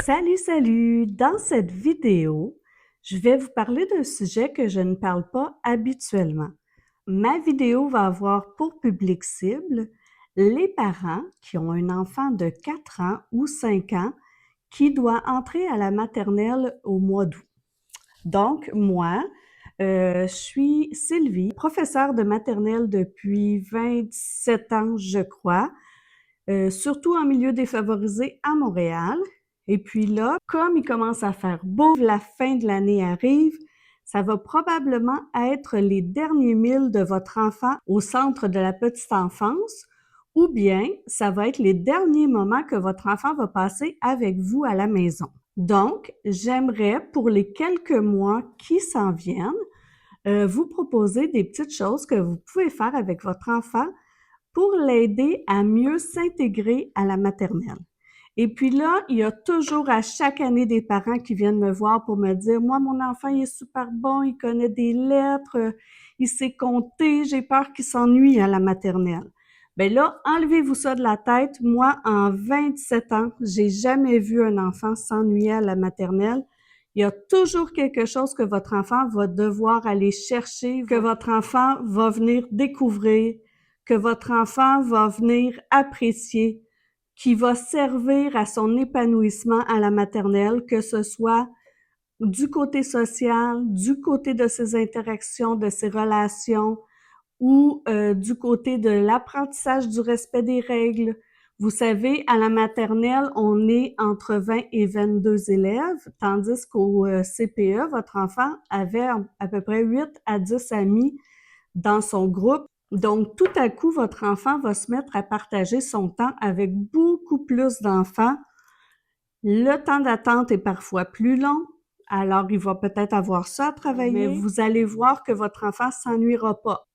Salut, salut! Dans cette vidéo, je vais vous parler d'un sujet que je ne parle pas habituellement. Ma vidéo va avoir pour public cible les parents qui ont un enfant de 4 ans ou 5 ans qui doit entrer à la maternelle au mois d'août. Donc, moi, je suis Sylvie, professeure de maternelle depuis 27 ans, je crois, surtout en milieu défavorisé à Montréal. Et puis là, comme il commence à faire beau, la fin de l'année arrive, ça va probablement être les derniers milles de votre enfant au centre de la petite enfance, ou bien ça va être les derniers moments que votre enfant va passer avec vous à la maison. Donc, j'aimerais pour les quelques mois qui s'en viennent, vous proposer des petites choses que vous pouvez faire avec votre enfant pour l'aider à mieux s'intégrer à la maternelle. Et puis là, il y a toujours à chaque année des parents qui viennent me voir pour me dire « Moi, mon enfant, il est super bon, il connaît des lettres, il sait compter, j'ai peur qu'il s'ennuie à la maternelle. » Bien là, enlevez-vous ça de la tête. Moi, en 27 ans, j'ai jamais vu un enfant s'ennuyer à la maternelle. Il y a toujours quelque chose que votre enfant va devoir aller chercher, que votre enfant va venir découvrir, que votre enfant va venir apprécier, qui va servir à son épanouissement à la maternelle, que ce soit du côté social, du côté de ses interactions, de ses relations, ou du côté de l'apprentissage du respect des règles. Vous savez, à la maternelle, on est entre 20 et 22 élèves, tandis qu'au CPE, votre enfant avait à peu près 8 à 10 amis dans son groupe. Donc, tout à coup, votre enfant va se mettre à partager son temps avec beaucoup plus d'enfants. Le temps d'attente est parfois plus long, alors il va peut-être avoir ça à travailler, mais vous allez voir que votre enfant s'ennuiera pas.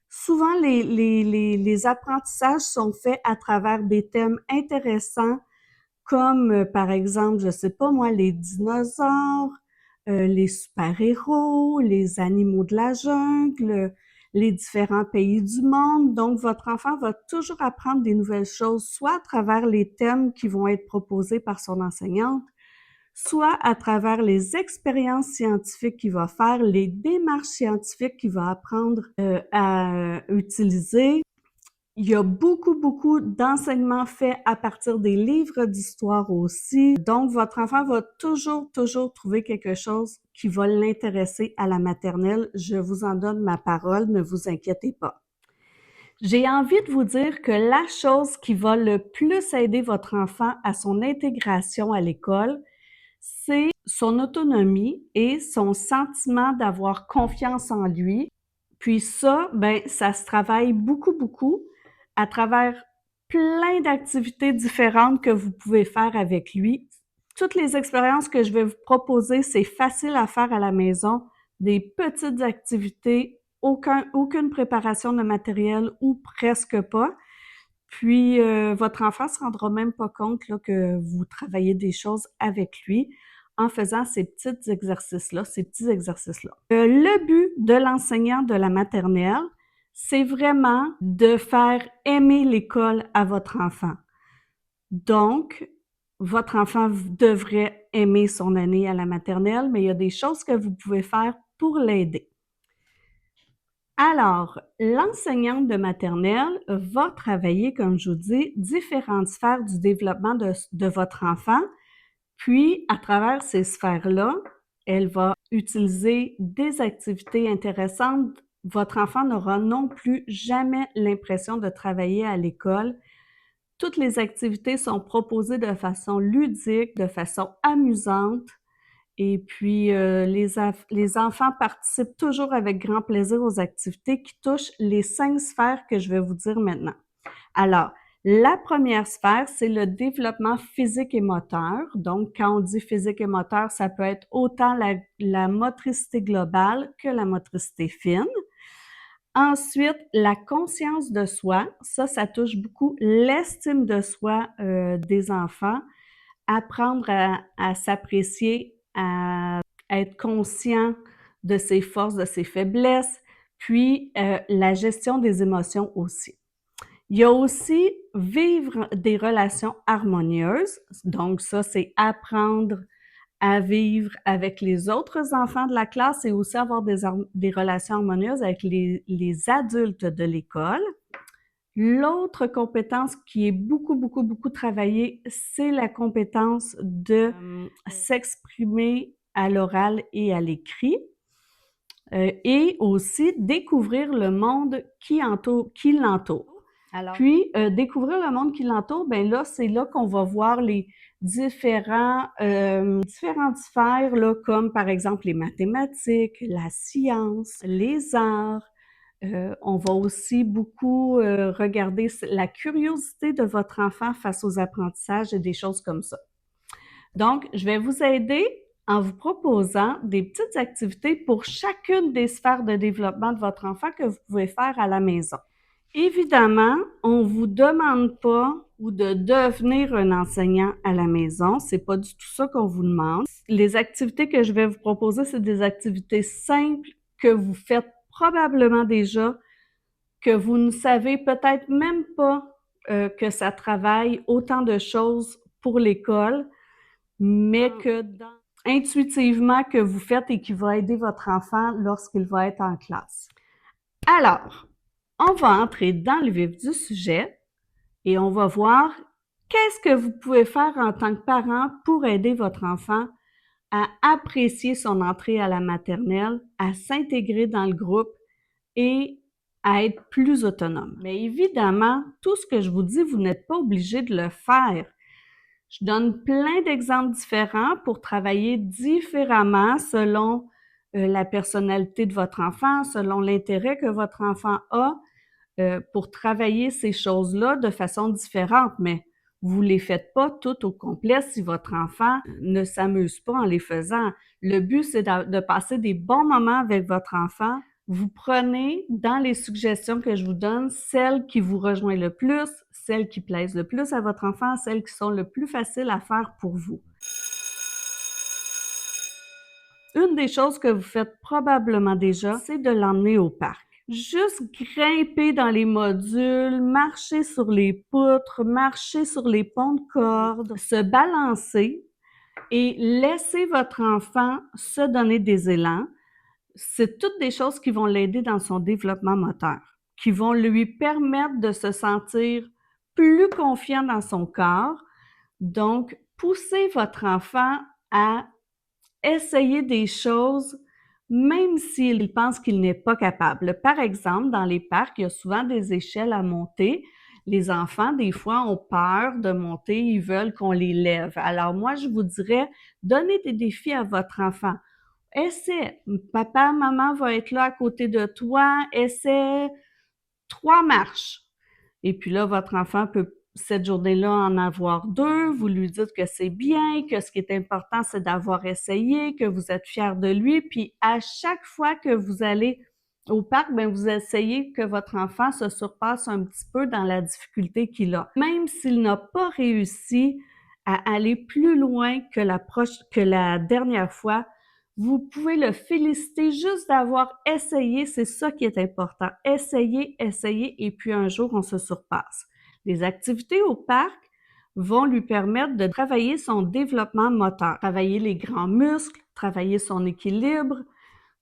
Souvent, les apprentissages sont faits à travers des thèmes intéressants, comme par exemple, je sais pas moi, les dinosaures, les super-héros, les animaux de la jungle, les différents pays du monde. Donc, votre enfant va toujours apprendre des nouvelles choses, soit à travers les thèmes qui vont être proposés par son enseignante, soit à travers les expériences scientifiques qu'il va faire, les démarches scientifiques qu'il va apprendre à utiliser. Il y a beaucoup d'enseignements faits à partir des livres d'histoire aussi. Donc, votre enfant va toujours trouver quelque chose qui va l'intéresser à la maternelle. Je vous en donne ma parole, ne vous inquiétez pas. J'ai envie de vous dire que la chose qui va le plus aider votre enfant à son intégration à l'école, c'est son autonomie et son sentiment d'avoir confiance en lui. Puis ça, ben, ça se travaille beaucoup à travers plein d'activités différentes que vous pouvez faire avec lui. Toutes les expériences que je vais vous proposer, c'est facile à faire à la maison, des petites activités, aucune préparation de matériel ou presque pas. Puis, votre enfant se rendra même pas compte là, que vous travaillez des choses avec lui en faisant ces petits exercices-là, le but de l'enseignant de la maternelle, c'est vraiment de faire aimer l'école à votre enfant. Donc, votre enfant devrait aimer son année à la maternelle, mais il y a des choses que vous pouvez faire pour l'aider. Alors, l'enseignante de maternelle va travailler, comme je vous dis, différentes sphères du développement de votre enfant. Puis, à travers ces sphères-là, elle va utiliser des activités intéressantes. Votre enfant n'aura non plus jamais l'impression de travailler à l'école. Toutes les activités sont proposées de façon ludique, de façon amusante. Et puis, les enfants participent toujours avec grand plaisir aux activités qui touchent les 5 sphères que je vais vous dire maintenant. Alors, la première sphère, c'est le développement physique et moteur. Donc, quand on dit physique et moteur, ça peut être autant la motricité globale que la motricité fine. Ensuite, la conscience de soi, ça touche beaucoup l'estime de soi des enfants. Apprendre à s'apprécier, à être conscient de ses forces, de ses faiblesses, puis la gestion des émotions aussi. Il y a aussi vivre des relations harmonieuses. Donc ça, c'est apprendre à vivre avec les autres enfants de la classe et aussi avoir des relations harmonieuses avec les adultes de l'école. L'autre compétence qui est beaucoup travaillée, c'est la compétence de s'exprimer à l'oral et à l'écrit. Et aussi découvrir le monde qui l'entoure. Puis, découvrir le monde qui l'entoure, ben là, c'est là qu'on va voir les différentes sphères, là, comme par exemple les mathématiques, la science, les arts. On va aussi beaucoup regarder la curiosité de votre enfant face aux apprentissages et des choses comme ça. Donc, je vais vous aider en vous proposant des petites activités pour chacune des sphères de développement de votre enfant que vous pouvez faire à la maison. Évidemment, on ne vous demande pas ou de devenir un enseignant à la maison. C'est pas du tout ça qu'on vous demande. Les activités que je vais vous proposer, c'est des activités simples que vous faites probablement déjà, que vous ne savez peut-être même pas que ça travaille autant de choses pour l'école, mais que intuitivement que vous faites et qui va aider votre enfant lorsqu'il va être en classe. Alors, on va entrer dans le vif du sujet et on va voir qu'est-ce que vous pouvez faire en tant que parent pour aider votre enfant à apprécier son entrée à la maternelle, à s'intégrer dans le groupe et à être plus autonome. Mais évidemment, tout ce que je vous dis, vous n'êtes pas obligé de le faire. Je donne plein d'exemples différents pour travailler différemment selon la personnalité de votre enfant, selon l'intérêt que votre enfant a pour travailler ces choses-là de façon différente. Mais vous ne les faites pas toutes au complet si votre enfant ne s'amuse pas en les faisant. Le but, c'est de passer des bons moments avec votre enfant. Vous prenez dans les suggestions que je vous donne celles qui vous rejoignent le plus, celles qui plaisent le plus à votre enfant, celles qui sont le plus faciles à faire pour vous. Une des choses que vous faites probablement déjà, c'est de l'emmener au parc. Juste grimper dans les modules, marcher sur les poutres, marcher sur les ponts de corde, se balancer et laisser votre enfant se donner des élans. C'est toutes des choses qui vont l'aider dans son développement moteur, qui vont lui permettre de se sentir plus confiant dans son corps. Donc, poussez votre enfant à essayer des choses même s'il pense qu'il n'est pas capable. Par exemple, dans les parcs, il y a souvent des échelles à monter. Les enfants, des fois, ont peur de monter, ils veulent qu'on les lève. Alors moi, je vous dirais, donnez des défis à votre enfant. Essaie. Papa, maman va être là à côté de toi. Essaie 3 marches. Et puis là, votre enfant peut, cette journée-là, en avoir 2. Vous lui dites que c'est bien, que ce qui est important, c'est d'avoir essayé, que vous êtes fiers de lui. Puis à chaque fois que vous allez au parc, bien, vous essayez que votre enfant se surpasse un petit peu dans la difficulté qu'il a. Même s'il n'a pas réussi à aller plus loin que la dernière fois, vous pouvez le féliciter juste d'avoir essayé, c'est ça qui est important. Essayez, et puis un jour, on se surpasse. Les activités au parc vont lui permettre de travailler son développement moteur, travailler les grands muscles, travailler son équilibre,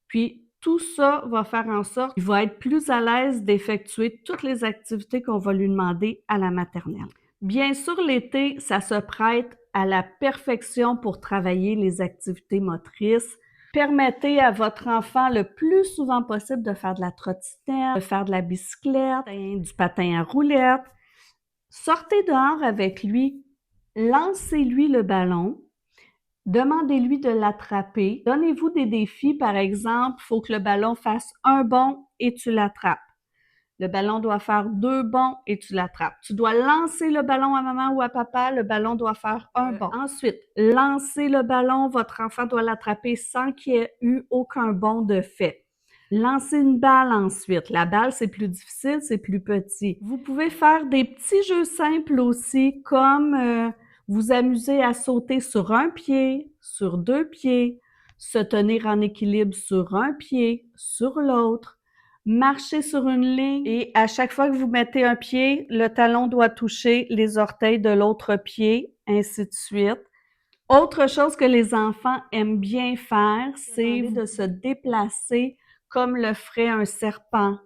puis tout ça va faire en sorte qu'il va être plus à l'aise d'effectuer toutes les activités qu'on va lui demander à la maternelle. Bien sûr, l'été, ça se prête à la perfection pour travailler les activités motrices. Permettez à votre enfant le plus souvent possible de faire de la trottinette, de faire de la bicyclette, du patin à roulettes. Sortez dehors avec lui, lancez-lui le ballon, demandez-lui de l'attraper. Donnez-vous des défis, par exemple, il faut que le ballon fasse un bond et tu l'attrapes. Le ballon doit faire 2 bonds et tu l'attrapes. Tu dois lancer le ballon à maman ou à papa, le ballon doit faire un bond. Ensuite, lancer le ballon, votre enfant doit l'attraper sans qu'il y ait eu aucun bond de fait. Lancer une balle ensuite. La balle, c'est plus difficile, c'est plus petit. Vous pouvez faire des petits jeux simples aussi, comme vous amuser à sauter sur un pied, sur 2 pieds, se tenir en équilibre sur un pied, sur l'autre. marcher sur une ligne et à chaque fois que vous mettez un pied, le talon doit toucher les orteils de l'autre pied, ainsi de suite. Autre chose que les enfants aiment bien faire, c'est de se déplacer comme le ferait un serpent.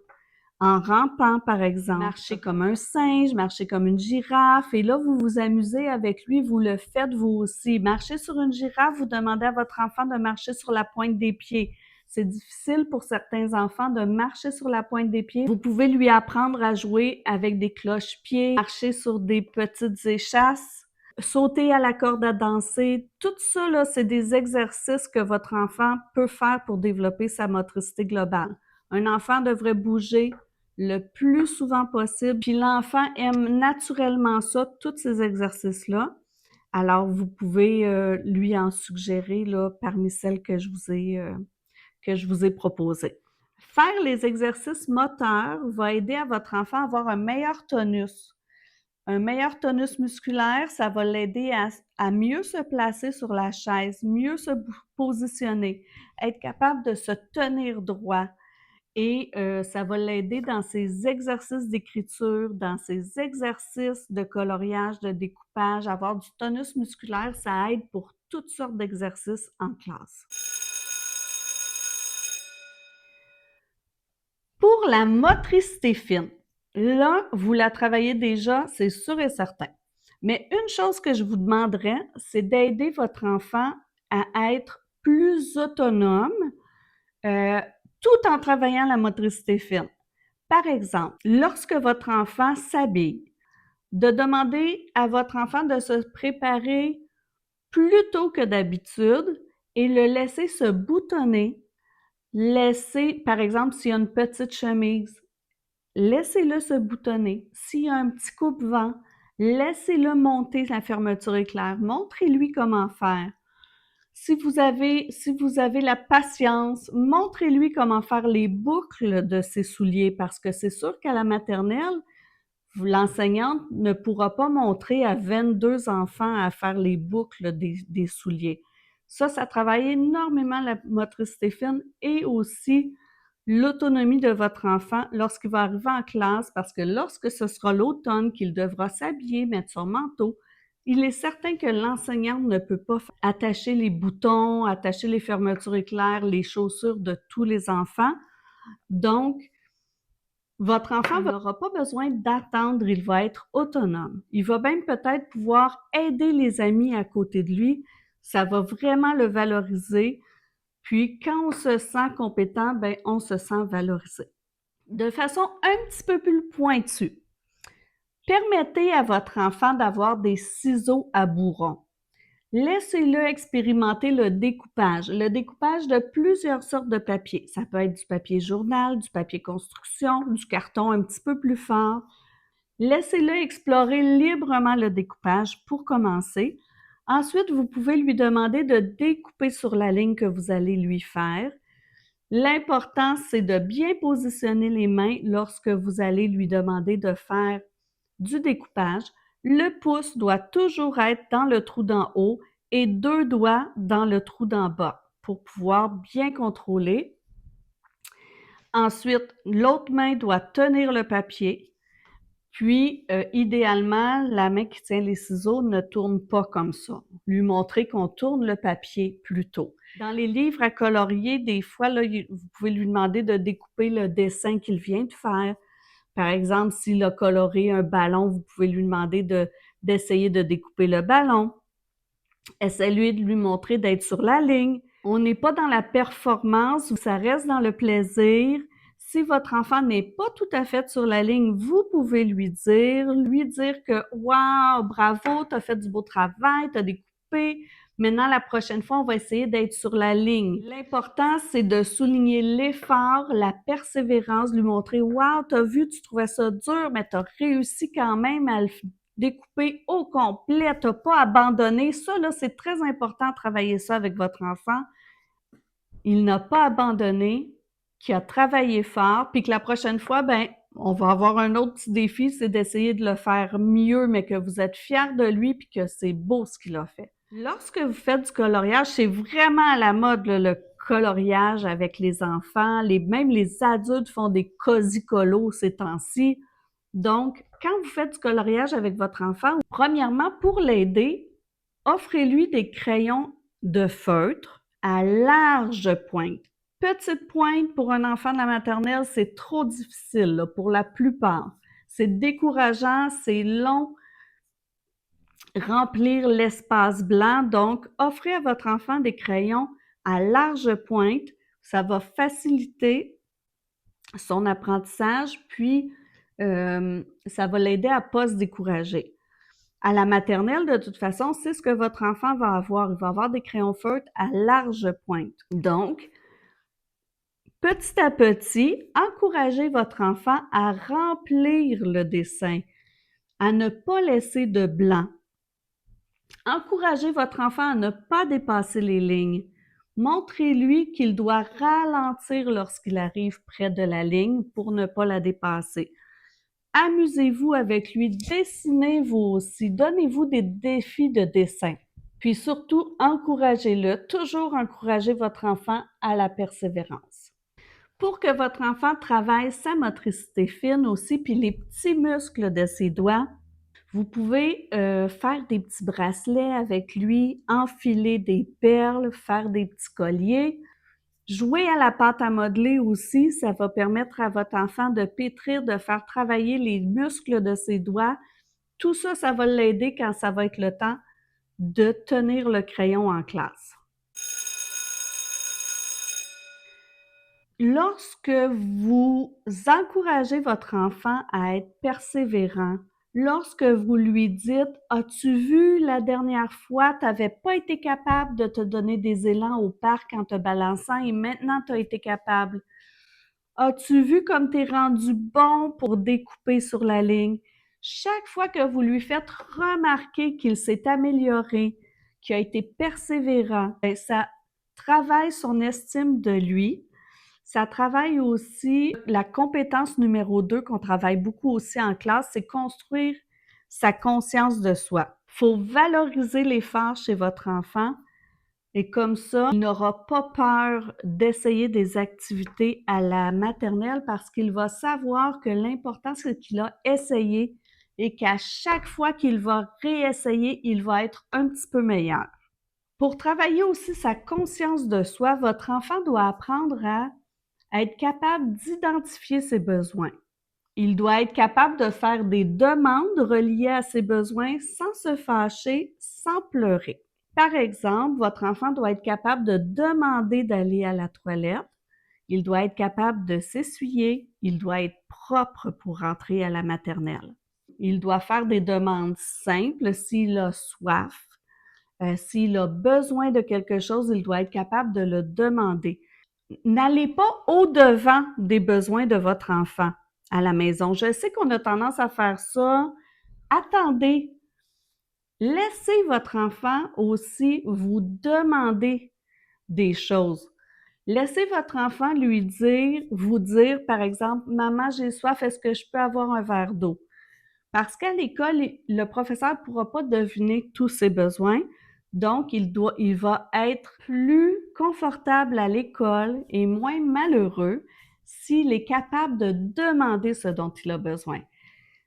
En rampant, par exemple. Marcher comme un singe, marcher comme une girafe. Et là, vous vous amusez avec lui, vous le faites vous aussi. Marcher sur une girafe, vous demandez à votre enfant de marcher sur la pointe des pieds. C'est difficile pour certains enfants de marcher sur la pointe des pieds. Vous pouvez lui apprendre à jouer avec des cloche-pieds, marcher sur des petites échasses, sauter à la corde à danser. Tout ça, là, c'est des exercices que votre enfant peut faire pour développer sa motricité globale. Un enfant devrait bouger le plus souvent possible. Puis l'enfant aime naturellement ça, tous ces exercices-là. Alors, vous pouvez lui en suggérer là, parmi celles que je vous ai proposées. Faire les exercices moteurs va aider à votre enfant à avoir un meilleur tonus. Un meilleur tonus musculaire, ça va l'aider à mieux se placer sur la chaise, mieux se positionner, être capable de se tenir droit. Et ça va l'aider dans ses exercices d'écriture, dans ses exercices de coloriage, de découpage. Avoir du tonus musculaire, ça aide pour toutes sortes d'exercices en classe. Pour la motricité fine, là, vous la travaillez déjà, c'est sûr et certain. Mais une chose que je vous demanderais, c'est d'aider votre enfant à être plus autonome, tout en travaillant la motricité fine. Par exemple, lorsque votre enfant s'habille, de demander à votre enfant de se préparer plus tôt que d'habitude et le laisser se boutonner. Laissez, par exemple, s'il y a une petite chemise, laissez-le se boutonner. S'il y a un petit coupe-vent, laissez-le monter la fermeture éclair. Montrez-lui comment faire. Si vous avez la patience, montrez-lui comment faire les boucles de ses souliers parce que c'est sûr qu'à la maternelle, l'enseignante ne pourra pas montrer à 22 enfants à faire les boucles des souliers. Ça travaille énormément la motricité fine et aussi l'autonomie de votre enfant lorsqu'il va arriver en classe parce que lorsque ce sera l'automne qu'il devra s'habiller, mettre son manteau, il est certain que l'enseignante ne peut pas attacher les boutons, attacher les fermetures éclairs, les chaussures de tous les enfants. Donc, votre enfant n'aura pas besoin d'attendre, il va être autonome. Il va même peut-être pouvoir aider les amis à côté de lui. Ça va vraiment le valoriser. Puis, quand on se sent compétent, ben, on se sent valorisé. De façon un petit peu plus pointue, permettez à votre enfant d'avoir des ciseaux à bourron. Laissez-le expérimenter le découpage de plusieurs sortes de papier. Ça peut être du papier journal, du papier construction, du carton un petit peu plus fort. Laissez-le explorer librement le découpage pour commencer. Ensuite, vous pouvez lui demander de découper sur la ligne que vous allez lui faire. L'important, c'est de bien positionner les mains lorsque vous allez lui demander de faire du découpage. Le pouce doit toujours être dans le trou d'en haut et 2 doigts dans le trou d'en bas pour pouvoir bien contrôler. Ensuite, l'autre main doit tenir le papier. Puis, idéalement, la main qui tient les ciseaux ne tourne pas comme ça. Lui montrer qu'on tourne le papier plutôt. Dans les livres à colorier, des fois, là, vous pouvez lui demander de découper le dessin qu'il vient de faire. Par exemple, s'il a coloré un ballon, vous pouvez lui demander d'essayer de découper le ballon. Essayez de lui montrer d'être sur la ligne. On n'est pas dans la performance, ça reste dans le plaisir. Si votre enfant n'est pas tout à fait sur la ligne, vous pouvez lui dire que « Wow, bravo, tu as fait du beau travail, tu as découpé. Maintenant, la prochaine fois, on va essayer d'être sur la ligne. » L'important, c'est de souligner l'effort, la persévérance, lui montrer « Wow, tu as vu, tu trouvais ça dur, mais tu as réussi quand même à le découper au complet, tu n'as pas abandonné. » Ça, là, c'est très important de travailler ça avec votre enfant. Il n'a pas abandonné, qui a travaillé fort, puis que la prochaine fois, ben, on va avoir un autre petit défi, c'est d'essayer de le faire mieux, mais que vous êtes fiers de lui, puis que c'est beau ce qu'il a fait. Lorsque vous faites du coloriage, c'est vraiment à la mode, là, le coloriage avec les enfants. Même les adultes font des cosi-colos ces temps-ci. Donc, quand vous faites du coloriage avec votre enfant, premièrement, pour l'aider, offrez-lui des crayons de feutre à large pointe. Petite pointe pour un enfant de la maternelle, c'est trop difficile là, pour la plupart. C'est décourageant, c'est long, remplir l'espace blanc. Donc, offrez à votre enfant des crayons à large pointe. Ça va faciliter son apprentissage, puis ça va l'aider à ne pas se décourager. À la maternelle, de toute façon, c'est ce que votre enfant va avoir. Il va avoir des crayons feutres à large pointe. Donc, petit à petit, encouragez votre enfant à remplir le dessin, à ne pas laisser de blanc. Encouragez votre enfant à ne pas dépasser les lignes. Montrez-lui qu'il doit ralentir lorsqu'il arrive près de la ligne pour ne pas la dépasser. Amusez-vous avec lui, dessinez-vous aussi, donnez-vous des défis de dessin. Puis surtout, encouragez-le, toujours encouragez votre enfant à la persévérance. Pour que votre enfant travaille sa motricité fine aussi, puis les petits muscles de ses doigts, vous pouvez faire des petits bracelets avec lui, enfiler des perles, faire des petits colliers. Jouer à la pâte à modeler aussi, ça va permettre à votre enfant de pétrir, de faire travailler les muscles de ses doigts. Tout ça, ça va l'aider quand ça va être le temps de tenir le crayon en classe. Lorsque vous encouragez votre enfant à être persévérant, lorsque vous lui dites « As-tu vu la dernière fois, tu n'avais pas été capable de te donner des élans au parc en te balançant et maintenant tu as été capable. As-tu vu comme tu es rendu bon pour découper sur la ligne? » Chaque fois que vous lui faites remarquer qu'il s'est amélioré, qu'il a été persévérant, ça travaille son estime de lui. Ça travaille aussi la compétence numéro 2 qu'on travaille beaucoup aussi en classe, c'est construire sa conscience de soi. Il faut valoriser l'effort chez votre enfant et comme ça, il n'aura pas peur d'essayer des activités à la maternelle parce qu'il va savoir que l'important, c'est qu'il a essayé et qu'à chaque fois qu'il va réessayer, il va être un petit peu meilleur. Pour travailler aussi sa conscience de soi, votre enfant doit apprendre à être capable d'identifier ses besoins. Il doit être capable de faire des demandes reliées à ses besoins sans se fâcher, sans pleurer. Par exemple, votre enfant doit être capable de demander d'aller à la toilette. Il doit être capable de s'essuyer. Il doit être propre pour rentrer à la maternelle. Il doit faire des demandes simples s'il a soif. S'il a besoin de quelque chose, il doit être capable de le demander. N'allez pas au-devant des besoins de votre enfant à la maison. Je sais qu'on a tendance à faire ça. Attendez. Laissez votre enfant aussi vous demander des choses. Laissez votre enfant vous dire, par exemple, « Maman, j'ai soif, est-ce que je peux avoir un verre d'eau? » Parce qu'à l'école, le professeur ne pourra pas deviner tous ses besoins. Donc, il va être plus confortable à l'école et moins malheureux s'il est capable de demander ce dont il a besoin.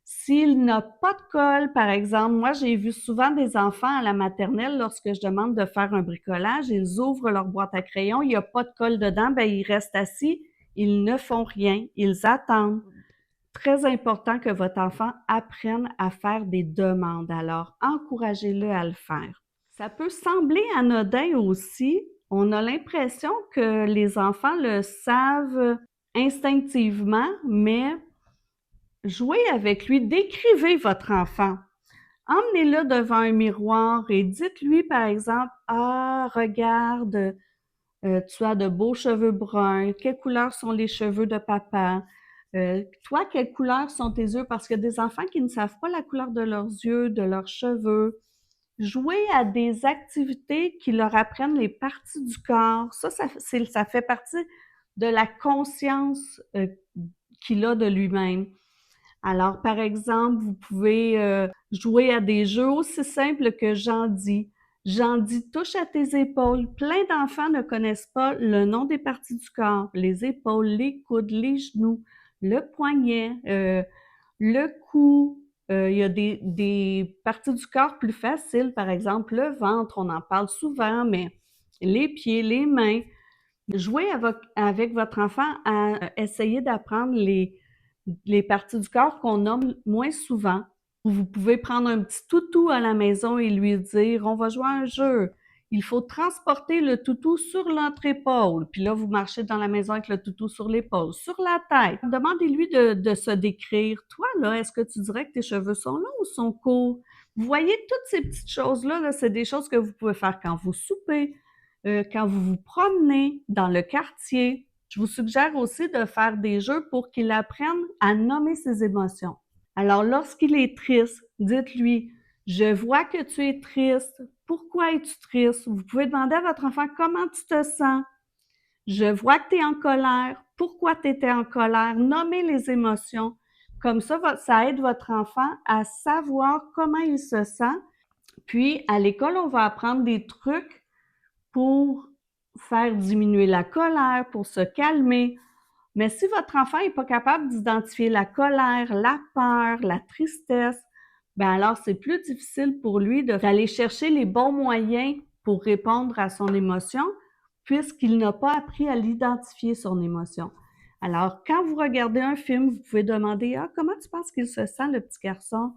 S'il n'a pas de colle, par exemple, moi j'ai vu souvent des enfants à la maternelle, lorsque je demande de faire un bricolage, ils ouvrent leur boîte à crayons, il n'y a pas de colle dedans, ben ils restent assis, ils ne font rien, ils attendent. Très important que votre enfant apprenne à faire des demandes, alors encouragez-le à le faire. Ça peut sembler anodin aussi, on a l'impression que les enfants le savent instinctivement, mais jouez avec lui, décrivez votre enfant. Emmenez-le devant un miroir et dites-lui par exemple « Ah, regarde, tu as de beaux cheveux bruns, quelle couleur sont les cheveux de papa? Toi, quelle couleur sont tes yeux? » Parce qu'il y a des enfants qui ne savent pas la couleur de leurs yeux, de leurs cheveux. Jouer à des activités qui leur apprennent les parties du corps, ça fait partie de la conscience qu'il a de lui-même. Alors, par exemple, vous pouvez jouer à des jeux aussi simples que j'en dis. J'en dis touche à tes épaules. Plein d'enfants ne connaissent pas le nom des parties du corps. Les épaules, les coudes, les genoux, le poignet, le cou. Il y a des parties du corps plus faciles, par exemple le ventre, on en parle souvent, mais les pieds, les mains. Jouez avec votre enfant à essayer d'apprendre les parties du corps qu'on nomme moins souvent. Vous pouvez prendre un petit toutou à la maison et lui dire, on va jouer à un jeu. Il faut transporter le toutou sur notre épaule. Puis là, vous marchez dans la maison avec le toutou sur l'épaule, sur la tête. Demandez-lui de se décrire. Toi, là, est-ce que tu dirais que tes cheveux sont longs ou sont courts? Vous voyez, toutes ces petites choses-là, là, c'est des choses que vous pouvez faire quand vous soupez, quand vous vous promenez dans le quartier. Je vous suggère aussi de faire des jeux pour qu'il apprenne à nommer ses émotions. Alors, lorsqu'il est triste, dites-lui, je vois que tu es triste. Pourquoi es-tu triste? Vous pouvez demander à votre enfant comment tu te sens. Je vois que tu es en colère. Pourquoi tu étais en colère? Nommez les émotions. Comme ça aide votre enfant à savoir comment il se sent. Puis, à l'école, on va apprendre des trucs pour faire diminuer la colère, pour se calmer. Mais si votre enfant n'est pas capable d'identifier la colère, la peur, la tristesse, ben alors c'est plus difficile pour lui d'aller chercher les bons moyens pour répondre à son émotion, puisqu'il n'a pas appris à l'identifier, son émotion. Alors, quand vous regardez un film, vous pouvez demander, ah, comment tu penses qu'il se sent, le petit garçon?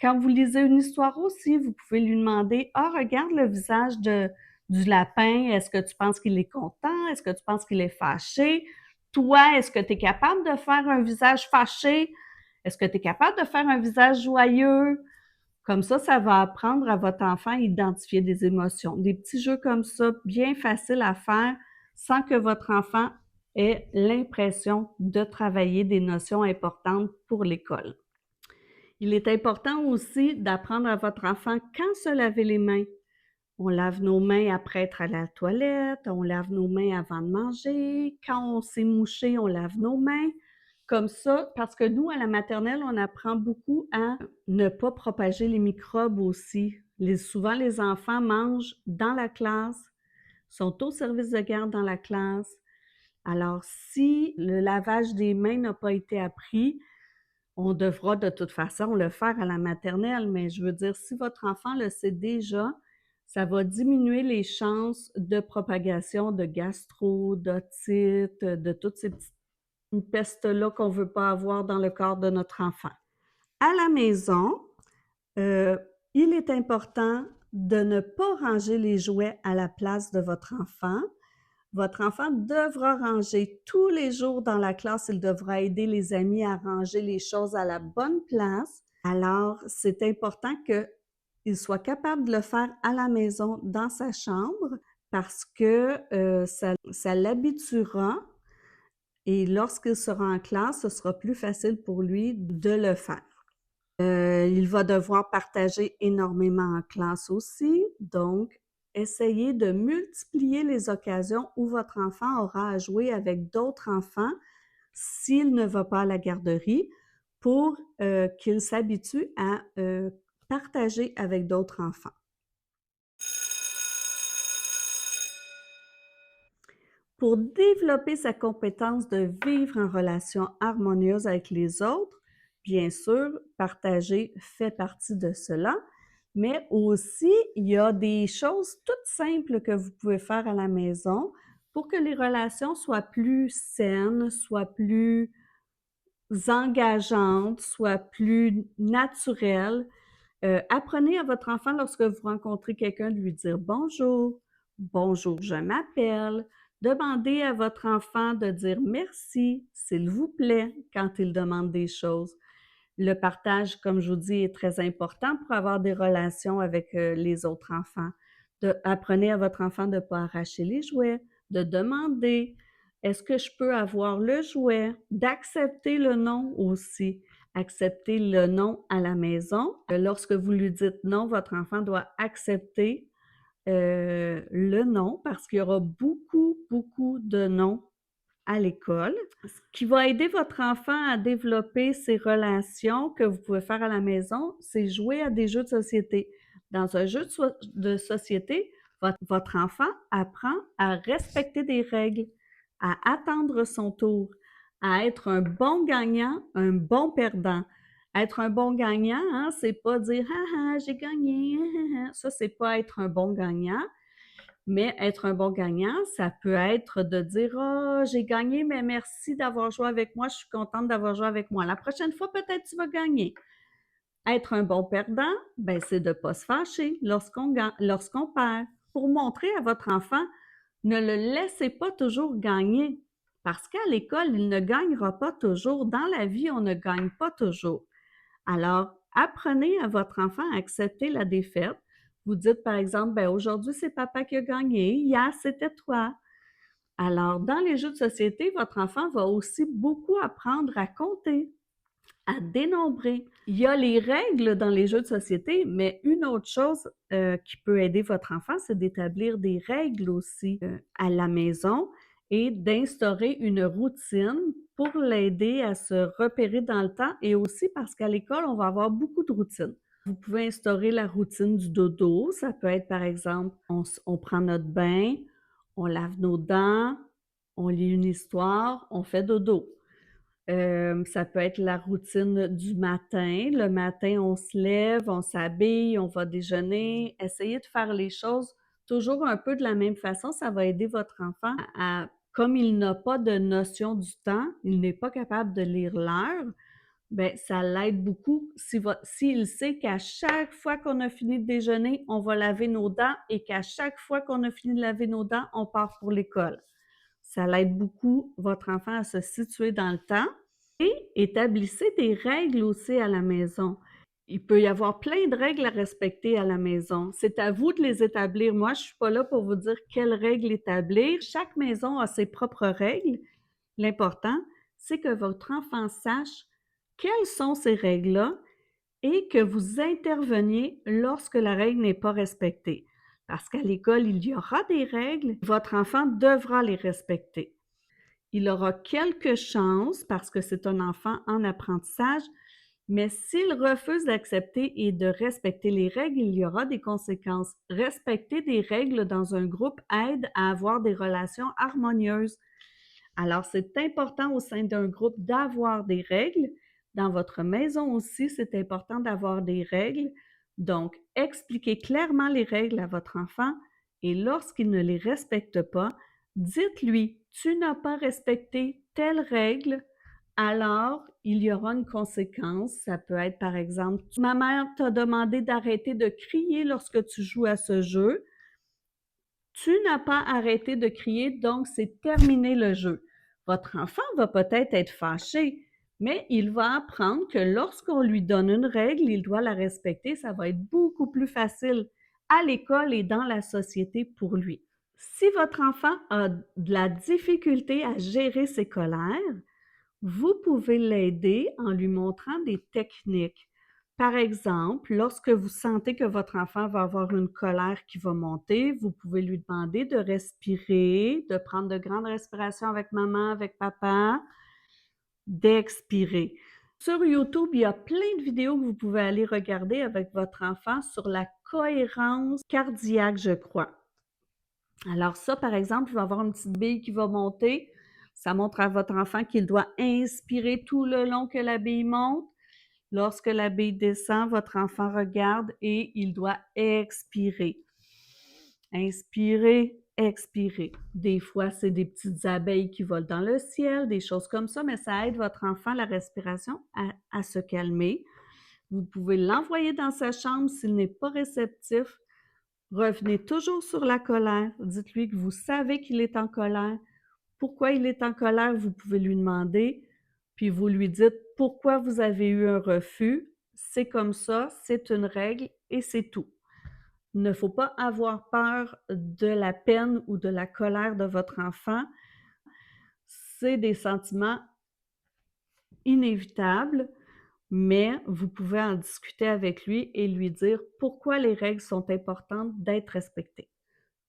Quand vous lisez une histoire aussi, vous pouvez lui demander, ah, regarde le visage du lapin, est-ce que tu penses qu'il est content? Est-ce que tu penses qu'il est fâché? Toi, est-ce que tu es capable de faire un visage fâché? Est-ce que tu es capable de faire un visage joyeux? Comme ça va apprendre à votre enfant à identifier des émotions. Des petits jeux comme ça, bien faciles à faire, sans que votre enfant ait l'impression de travailler des notions importantes pour l'école. Il est important aussi d'apprendre à votre enfant quand se laver les mains. On lave nos mains après être à la toilette, on lave nos mains avant de manger, quand on s'est mouché, on lave nos mains. Comme ça, parce que nous, à la maternelle, on apprend beaucoup à ne pas propager les microbes aussi. Souvent, les enfants mangent dans la classe, sont au service de garde dans la classe. Alors, si le lavage des mains n'a pas été appris, on devra de toute façon le faire à la maternelle, mais je veux dire, si votre enfant le sait déjà, ça va diminuer les chances de propagation de gastro, d'otite, de toutes ces petites pestes-là qu'on ne veut pas avoir dans le corps de notre enfant. À la maison, il est important de ne pas ranger les jouets à la place de votre enfant. Votre enfant devra ranger tous les jours dans la classe. Il devra aider les amis à ranger les choses à la bonne place. Alors, c'est important qu'il soit capable de le faire à la maison, dans sa chambre, parce que ça l'habituera et lorsqu'il sera en classe, ce sera plus facile pour lui de le faire. Il va devoir partager énormément en classe aussi, donc essayez de multiplier les occasions où votre enfant aura à jouer avec d'autres enfants s'il ne va pas à la garderie pour qu'il s'habitue à partager avec d'autres enfants. Pour développer sa compétence de vivre en relation harmonieuse avec les autres, bien sûr, partager fait partie de cela, mais aussi, il y a des choses toutes simples que vous pouvez faire à la maison pour que les relations soient plus saines, soient plus engageantes, soient plus naturelles. Apprenez à votre enfant, lorsque vous rencontrez quelqu'un, de lui dire bonjour, bonjour, je m'appelle. Demandez à votre enfant de dire merci, s'il vous plaît, quand il demande des choses. Le partage, comme je vous dis, est très important pour avoir des relations avec les autres enfants. Apprenez à votre enfant de ne pas arracher les jouets, de demander est-ce que je peux avoir le jouet, d'accepter le non aussi. Accepter le non à la maison. Lorsque vous lui dites non, votre enfant doit accepter le non parce qu'il y aura beaucoup, beaucoup de non à l'école. Ce qui va aider votre enfant à développer ces relations que vous pouvez faire à la maison, c'est jouer à des jeux de société. Dans un jeu de société, votre enfant apprend à respecter des règles, à attendre son tour, à être un bon gagnant, un bon perdant. Être un bon gagnant, hein, c'est pas dire ah ah, j'ai gagné, ah, ah. Ça c'est pas être un bon gagnant. Mais être un bon gagnant, ça peut être de dire ah, j'ai gagné, mais merci d'avoir joué avec moi, je suis contente d'avoir joué avec moi. La prochaine fois, peut-être tu vas gagner. Être un bon perdant, ben, c'est de ne pas se fâcher lorsqu'on perd. Pour montrer à votre enfant, ne le laissez pas toujours gagner. Parce qu'à l'école, il ne gagnera pas toujours. Dans la vie, on ne gagne pas toujours. Alors, apprenez à votre enfant à accepter la défaite. Vous dites, par exemple, ben, aujourd'hui, c'est papa qui a gagné. Hier, c'était toi. Alors, dans les jeux de société, votre enfant va aussi beaucoup apprendre à compter, à dénombrer. Il y a les règles dans les jeux de société, mais une autre chose qui peut aider votre enfant, c'est d'établir des règles aussi à la maison et d'instaurer une routine pour l'aider à se repérer dans le temps et aussi parce qu'à l'école, on va avoir beaucoup de routines. Vous pouvez instaurer la routine du dodo. Ça peut être, par exemple, on prend notre bain, on lave nos dents, on lit une histoire, on fait dodo. Ça peut être la routine du matin. Le matin, on se lève, on s'habille, on va déjeuner. Essayez de faire les choses toujours un peu de la même façon. Ça va aider votre enfant comme il n'a pas de notion du temps, il n'est pas capable de lire l'heure, ben ça l'aide beaucoup s'il sait qu'à chaque fois qu'on a fini de déjeuner, on va laver nos dents et qu'à chaque fois qu'on a fini de laver nos dents, on part pour l'école. Ça l'aide beaucoup, votre enfant, à se situer dans le temps et établissez des règles aussi à la maison. Il peut y avoir plein de règles à respecter à la maison. C'est à vous de les établir. Moi, je ne suis pas là pour vous dire quelles règles établir. Chaque maison a ses propres règles. L'important, c'est que votre enfant sache quelles sont ces règles-là et que vous interveniez lorsque la règle n'est pas respectée. Parce qu'à l'école, il y aura des règles, votre enfant devra les respecter. Il aura quelques chances parce que c'est un enfant en apprentissage, mais s'il refuse d'accepter et de respecter les règles, il y aura des conséquences. Respecter des règles dans un groupe aide à avoir des relations harmonieuses. Alors, c'est important au sein d'un groupe d'avoir des règles. Dans votre maison aussi, c'est important d'avoir des règles. Donc, expliquez clairement les règles à votre enfant et lorsqu'il ne les respecte pas, dites-lui, tu n'as pas respecté telle règle, alors il y aura une conséquence. Ça peut être par exemple, ma mère t'a demandé d'arrêter de crier lorsque tu joues à ce jeu. Tu n'as pas arrêté de crier, donc c'est terminé le jeu. Votre enfant va peut-être être fâché, mais il va apprendre que lorsqu'on lui donne une règle, il doit la respecter. Ça va être beaucoup plus facile à l'école et dans la société pour lui. Si votre enfant a de la difficulté à gérer ses colères, vous pouvez l'aider en lui montrant des techniques. Par exemple, lorsque vous sentez que votre enfant va avoir une colère qui va monter, vous pouvez lui demander de respirer, de prendre de grandes respirations avec maman, avec papa, d'expirer. Sur YouTube, il y a plein de vidéos que vous pouvez aller regarder avec votre enfant sur la cohérence cardiaque, je crois. Alors ça, par exemple, il va avoir une petite bille qui va monter. Ça montre à votre enfant qu'il doit inspirer tout le long que la bille monte. Lorsque la bille descend, votre enfant regarde et il doit expirer. Inspirer, expirer. Des fois, c'est des petites abeilles qui volent dans le ciel, des choses comme ça, mais ça aide votre enfant, la respiration, à se calmer. Vous pouvez l'envoyer dans sa chambre s'il n'est pas réceptif. Revenez toujours sur la colère. Dites-lui que vous savez qu'il est en colère. Pourquoi il est en colère, vous pouvez lui demander. Puis vous lui dites pourquoi vous avez eu un refus. C'est comme ça, c'est une règle et c'est tout. Il ne faut pas avoir peur de la peine ou de la colère de votre enfant. C'est des sentiments inévitables, mais vous pouvez en discuter avec lui et lui dire pourquoi les règles sont importantes d'être respectées.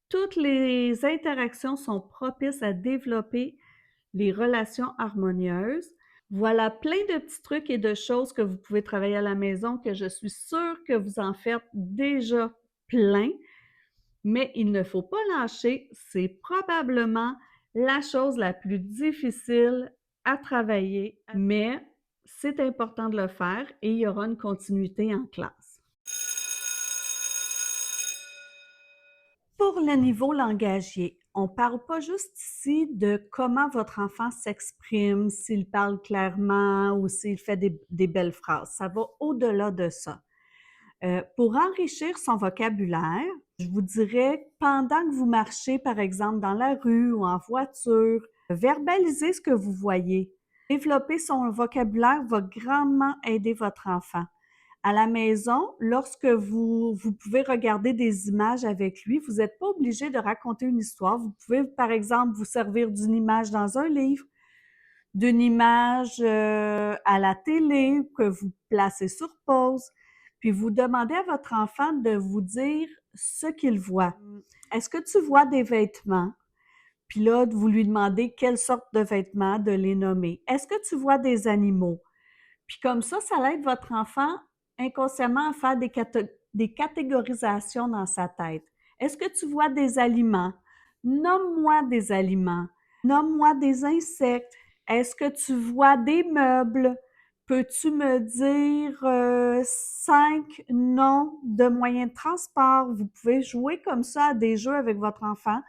Toutes les interactions sont propices à développer les relations harmonieuses. Voilà plein de petits trucs et de choses que vous pouvez travailler à la maison que je suis sûre que vous en faites déjà plein, mais il ne faut pas lâcher. C'est probablement la chose la plus difficile à travailler, mais c'est important de le faire et il y aura une continuité en classe. Pour le niveau langagier, on ne parle pas juste ici de comment votre enfant s'exprime, s'il parle clairement ou s'il fait des belles phrases. Ça va au-delà de ça. Pour enrichir son vocabulaire, je vous dirais, pendant que vous marchez, par exemple, dans la rue ou en voiture, verbalisez ce que vous voyez. Développer son vocabulaire va grandement aider votre enfant. À la maison, lorsque vous pouvez regarder des images avec lui, vous n'êtes pas obligé de raconter une histoire. Vous pouvez, par exemple, vous servir d'une image dans un livre, d'une image à la télé que vous placez sur pause, puis vous demandez à votre enfant de vous dire ce qu'il voit. Est-ce que tu vois des vêtements? Puis là, vous lui demandez quelle sorte de vêtements, de les nommer. Est-ce que tu vois des animaux? Puis comme ça l'aide votre enfant inconsciemment à faire des catégorisations dans sa tête. Est-ce que tu vois des aliments? Nomme-moi des aliments. Nomme-moi des insectes. Est-ce que tu vois des meubles? Peux-tu me dire 5 noms de moyens de transport? Vous pouvez jouer comme ça à des jeux avec votre enfant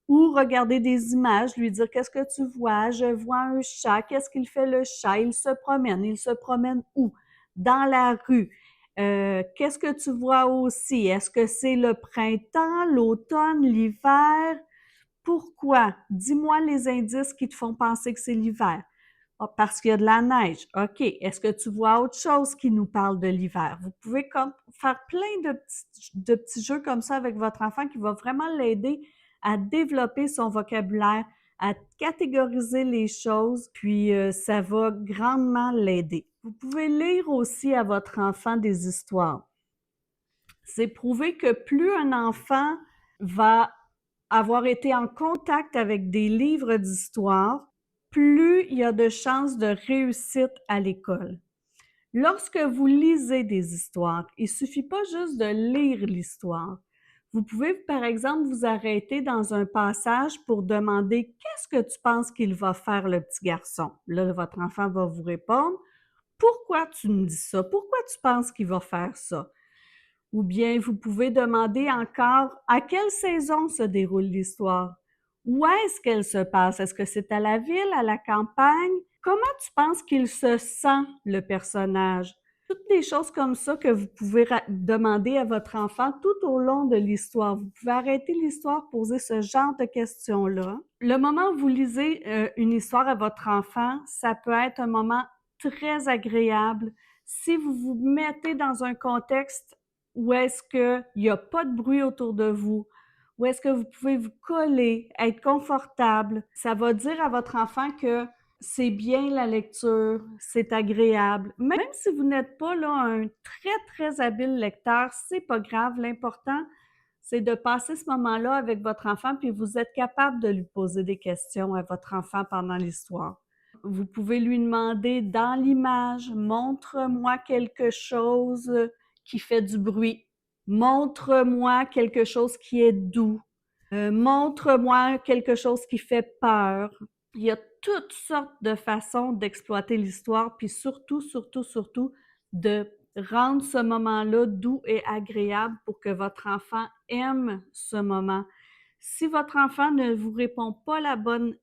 ou regarder des images, lui dire qu'est-ce que tu vois? Je vois un chat. Qu'est-ce qu'il fait le chat? Il se promène. Il se promène où? Dans la rue. Qu'est-ce que tu vois aussi? Est-ce que c'est le printemps, l'automne, l'hiver? Pourquoi? Dis-moi les indices qui te font penser que c'est l'hiver. Ah, parce qu'il y a de la neige. OK. Est-ce que tu vois autre chose qui nous parle de l'hiver? Vous pouvez comme faire plein de petits jeux comme ça avec votre enfant qui va vraiment l'aider à développer son vocabulaire, à catégoriser les choses, puis ça va grandement l'aider. Vous pouvez lire aussi à votre enfant des histoires. C'est prouvé que plus un enfant va avoir été en contact avec des livres d'histoire, plus il y a de chances de réussite à l'école. Lorsque vous lisez des histoires, il ne suffit pas juste de lire l'histoire. Vous pouvez, par exemple, vous arrêter dans un passage pour demander qu'est-ce que tu penses qu'il va faire le petit garçon. Là, votre enfant va vous répondre, pourquoi tu me dis ça? Pourquoi tu penses qu'il va faire ça? Ou bien vous pouvez demander encore à quelle saison se déroule l'histoire? Où est-ce qu'elle se passe? Est-ce que c'est à la ville, à la campagne? Comment tu penses qu'il se sent, le personnage? Toutes des choses comme ça que vous pouvez demander à votre enfant tout au long de l'histoire. Vous pouvez arrêter l'histoire, poser ce genre de questions-là. Le moment où vous lisez une histoire à votre enfant, ça peut être un moment très agréable si vous vous mettez dans un contexte où est-ce qu'il n'y a pas de bruit autour de vous, où est-ce que vous pouvez vous coller, être confortable. Ça va dire à votre enfant que c'est bien la lecture, c'est agréable. Même si vous n'êtes pas là un très habile lecteur, c'est pas grave. L'important, c'est de passer ce moment-là avec votre enfant, puis vous êtes capable de lui poser des questions à votre enfant pendant l'histoire. Vous pouvez lui demander dans l'image, montre-moi quelque chose qui fait du bruit. Montre-moi quelque chose qui est doux. Montre-moi quelque chose qui fait peur. Il y a toutes sortes de façons d'exploiter l'histoire, puis surtout, de rendre ce moment-là doux et agréable pour que votre enfant aime ce moment. Si votre enfant ne vous répond pas la bonne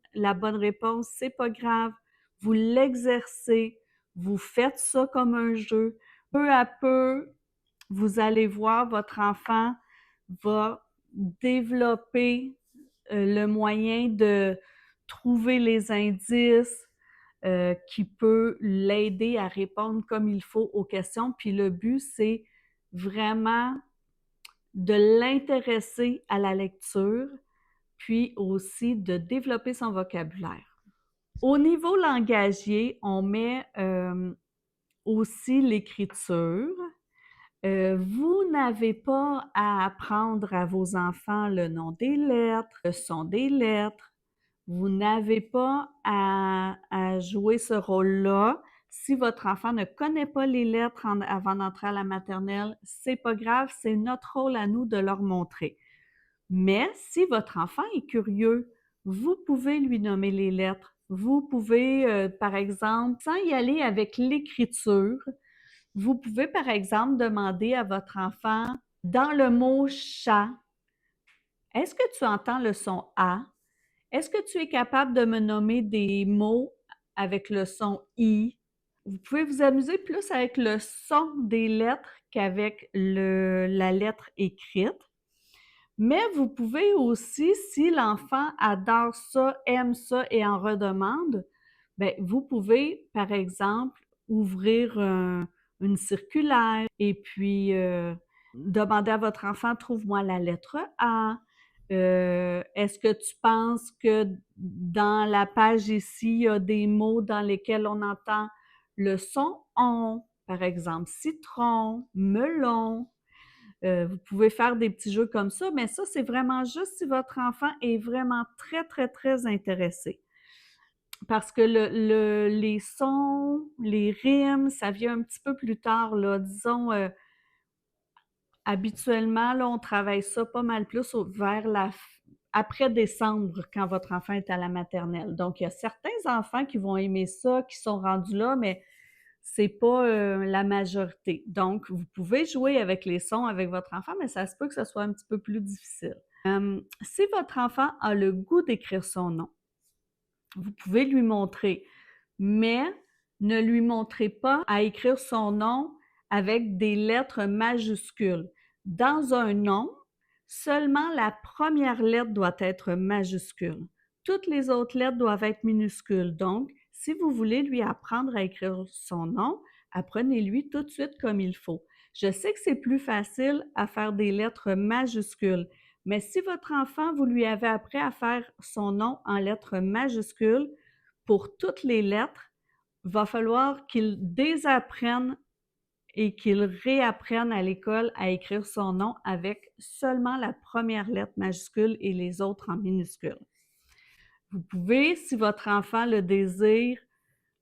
réponse, c'est pas grave. Vous l'exercez, vous faites ça comme un jeu. Peu à peu, vous allez voir, votre enfant va développer le moyen de trouver les indices qui peut l'aider à répondre comme il faut aux questions. Puis le but, c'est vraiment de l'intéresser à la lecture, puis aussi de développer son vocabulaire. Au niveau langagier, on met aussi l'écriture. Vous n'avez pas à apprendre à vos enfants le nom des lettres, le son des lettres. Vous n'avez pas à jouer ce rôle-là. Si votre enfant ne connaît pas les lettres avant d'entrer à la maternelle, c'est pas grave, c'est notre rôle à nous de leur montrer. Mais si votre enfant est curieux, vous pouvez lui nommer les lettres. Vous pouvez, par exemple, sans y aller avec l'écriture, vous pouvez, par exemple, demander à votre enfant, dans le mot chat, est-ce que tu entends le son A? Est-ce que tu es capable de me nommer des mots avec le son I? Vous pouvez vous amuser plus avec le son des lettres qu'avec la lettre écrite. Mais vous pouvez aussi, si l'enfant adore ça, aime ça et en redemande, bien, vous pouvez, par exemple, ouvrir une circulaire et puis demander à votre enfant, trouve-moi la lettre A. Est-ce que tu penses que dans la page ici, il y a des mots dans lesquels on entend le son on, par exemple, citron, melon. Vous pouvez faire des petits jeux comme ça, mais ça, c'est vraiment juste si votre enfant est vraiment très, très, très intéressé. Parce que les sons, les rimes, ça vient un petit peu plus tard, là. Disons, habituellement, là, on travaille ça pas mal plus vers après décembre, quand votre enfant est à la maternelle. Donc, il y a certains enfants qui vont aimer ça, qui sont rendus là, mais c'est pas la majorité. Donc, vous pouvez jouer avec les sons avec votre enfant, mais ça se peut que ce soit un petit peu plus difficile. Si votre enfant a le goût d'écrire son nom, vous pouvez lui montrer, mais ne lui montrez pas à écrire son nom avec des lettres majuscules. Dans un nom, seulement la première lettre doit être majuscule. Toutes les autres lettres doivent être minuscules. Donc, si vous voulez lui apprendre à écrire son nom, apprenez-lui tout de suite comme il faut. Je sais que c'est plus facile à faire des lettres majuscules, mais si votre enfant, vous lui avez appris à faire son nom en lettres majuscules pour toutes les lettres, va falloir qu'il désapprenne et qu'il réapprenne à l'école à écrire son nom avec seulement la première lettre majuscule et les autres en minuscule. Vous pouvez, si votre enfant le désire,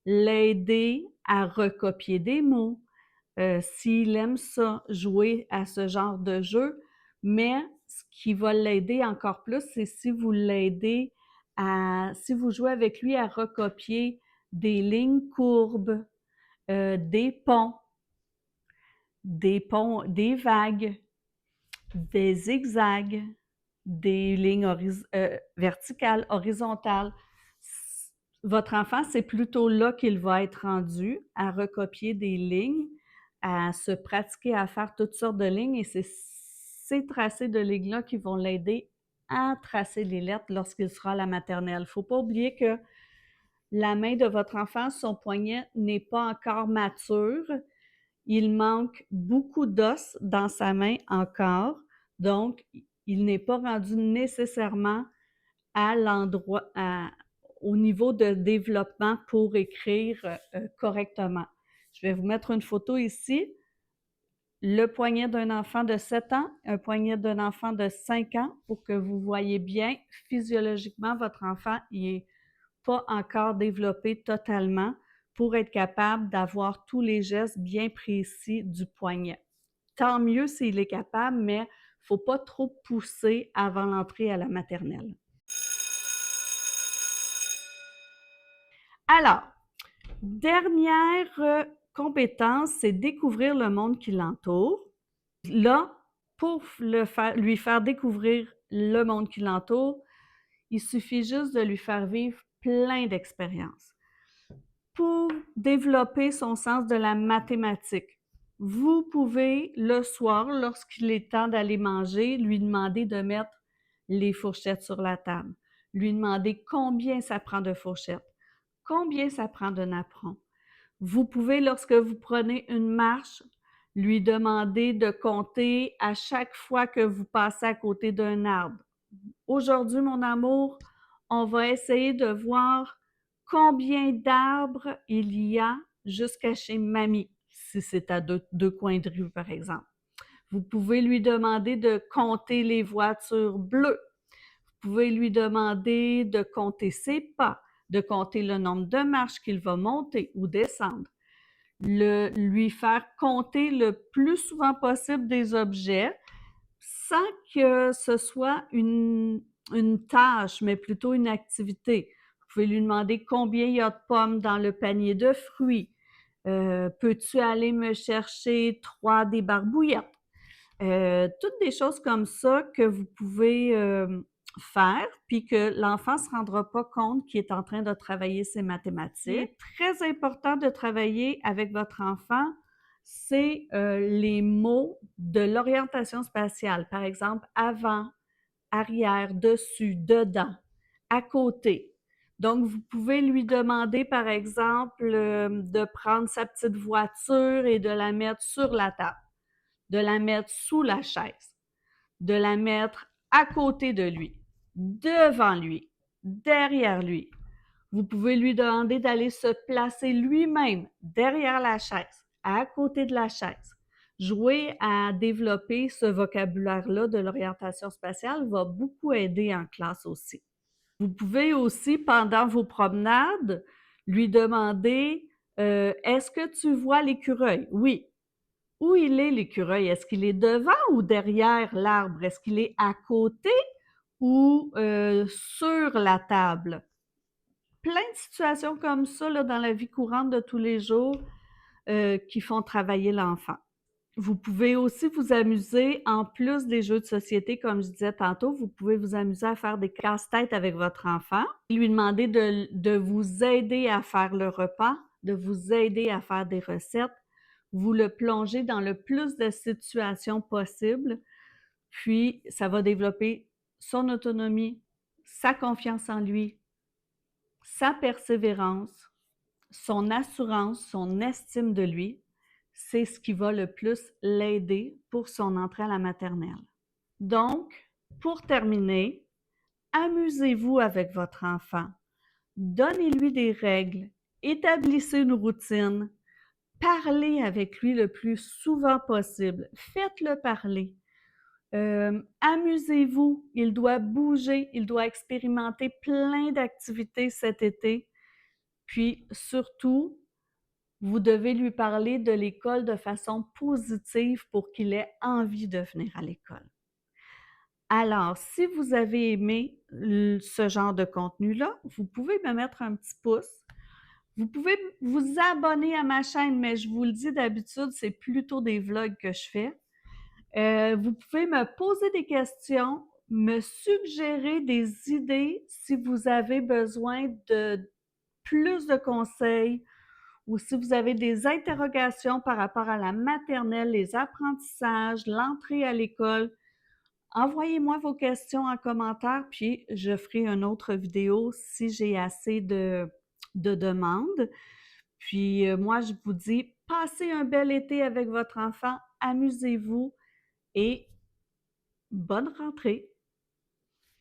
l'aider à recopier des mots, s'il aime ça, jouer à ce genre de jeu, mais ce qui va l'aider encore plus, c'est si vous l'aidez si vous jouez avec lui à recopier des lignes courbes, des ponts, des vagues, des zigzags, des lignes verticales, horizontales. Votre enfant, c'est plutôt là qu'il va être rendu, à recopier des lignes, à se pratiquer à faire toutes sortes de lignes, et c'est ces tracés de lignes-là qui vont l'aider à tracer les lettres lorsqu'il sera à la maternelle. Il ne faut pas oublier que la main de votre enfant, son poignet n'est pas encore mature. Il manque beaucoup d'os dans sa main encore, donc il n'est pas rendu nécessairement à l'endroit, au niveau de développement pour écrire correctement. Je vais vous mettre une photo ici. Le poignet d'un enfant de 7 ans, un poignet d'un enfant de 5 ans, pour que vous voyez bien, physiologiquement, votre enfant n'est pas encore développé totalement pour être capable d'avoir tous les gestes bien précis du poignet. Tant mieux s'il est capable, mais il ne faut pas trop pousser avant l'entrée à la maternelle. Alors, dernière compétence, c'est découvrir le monde qui l'entoure. Là, pour lui faire découvrir le monde qui l'entoure, il suffit juste de lui faire vivre plein d'expériences. Pour développer son sens de la mathématique, vous pouvez, le soir, lorsqu'il est temps d'aller manger, lui demander de mettre les fourchettes sur la table. Lui demander combien ça prend de fourchettes, combien ça prend de napperons. Vous pouvez, lorsque vous prenez une marche, lui demander de compter à chaque fois que vous passez à côté d'un arbre. Aujourd'hui, mon amour, on va essayer de voir combien d'arbres il y a jusqu'à chez mamie, si c'est à deux coins de rue, par exemple. Vous pouvez lui demander de compter les voitures bleues. Vous pouvez lui demander de compter ses pas, de compter le nombre de marches qu'il va monter ou descendre, lui faire compter le plus souvent possible des objets sans que ce soit une tâche, mais plutôt une activité. Vous pouvez lui demander combien il y a de pommes dans le panier de fruits. Peux-tu aller me chercher 3 des barbouillettes? Toutes des choses comme ça que vous pouvez faire, puis que l'enfant ne se rendra pas compte qu'il est en train de travailler ses mathématiques. Il est très important de travailler avec votre enfant, c'est les mots de l'orientation spatiale. Par exemple, avant, arrière, dessus, dedans, à côté. Donc, vous pouvez lui demander, par exemple, de prendre sa petite voiture et de la mettre sur la table, de la mettre sous la chaise, de la mettre à côté de lui, devant lui, derrière lui. Vous pouvez lui demander d'aller se placer lui-même derrière la chaise, à côté de la chaise. Jouer à développer ce vocabulaire-là de l'orientation spatiale va beaucoup aider en classe aussi. Vous pouvez aussi, pendant vos promenades, lui demander est-ce que tu vois l'écureuil? Oui. Où il est l'écureuil? Est-ce qu'il est devant ou derrière l'arbre? Est-ce qu'il est à côté ou sur la table? Plein de situations comme ça là, dans la vie courante de tous les jours qui font travailler l'enfant. Vous pouvez aussi vous amuser, en plus des jeux de société, comme je disais tantôt, vous pouvez vous amuser à faire des casse-têtes avec votre enfant, lui demander de vous aider à faire le repas, de vous aider à faire des recettes, vous le plongez dans le plus de situations possibles, puis ça va développer son autonomie, sa confiance en lui, sa persévérance, son assurance, son estime de lui. C'est ce qui va le plus l'aider pour son entrée à la maternelle. Donc, pour terminer, amusez-vous avec votre enfant. Donnez-lui des règles, établissez une routine, parlez avec lui le plus souvent possible, faites-le parler. Amusez-vous, il doit bouger, il doit expérimenter plein d'activités cet été. Puis surtout, vous devez lui parler de l'école de façon positive pour qu'il ait envie de venir à l'école. Alors, si vous avez aimé ce genre de contenu-là, vous pouvez me mettre un petit pouce. Vous pouvez vous abonner à ma chaîne, mais je vous le dis d'habitude, c'est plutôt des vlogs que je fais. Vous pouvez me poser des questions, me suggérer des idées si vous avez besoin de plus de conseils ou si vous avez des interrogations par rapport à la maternelle, les apprentissages, l'entrée à l'école. Envoyez-moi vos questions en commentaire, puis je ferai une autre vidéo si j'ai assez de demandes. Puis moi, je vous dis, passez un bel été avec votre enfant, amusez-vous et bonne rentrée!